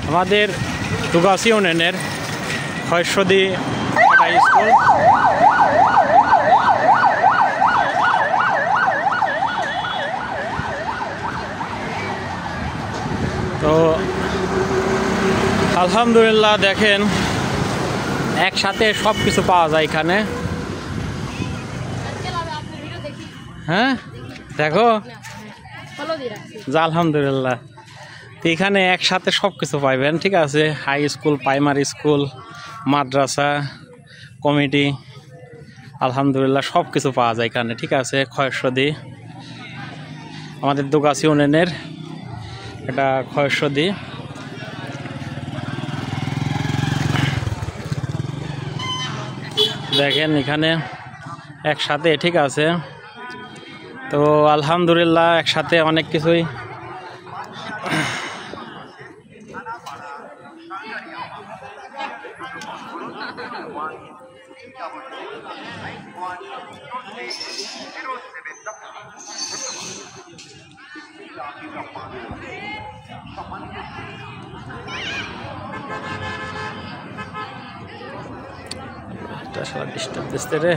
আমাদের দুগাছি ইউনিয়নের খয়সদি একটা স্কুল। তো আলহামদুলিল্লাহ দেখেন একসাথে সব কিছু পাওয়া যায় এখানে। হ্যাঁ দেখো আলহামদুলিল্লাহ, তো এখানে একসাথে সব কিছু পাইবেন, ঠিক আছে। হাই স্কুল, প্রাইমারি স্কুল, মাদ্রাসা, কমিটি, আলহামদুলিল্লাহ সব কিছু পাওয়া যায় এখানে, ঠিক আছে। খয়সদি আমাদের দুগাছি ইউনিয়নের এটা খয়সদি। দেখেন এখানে একসাথে, ঠিক আছে। তো আলহামদুলিল্লাহ একসাথে অনেক কিছুই ডিস্টার্ব দিচ্ছে রে।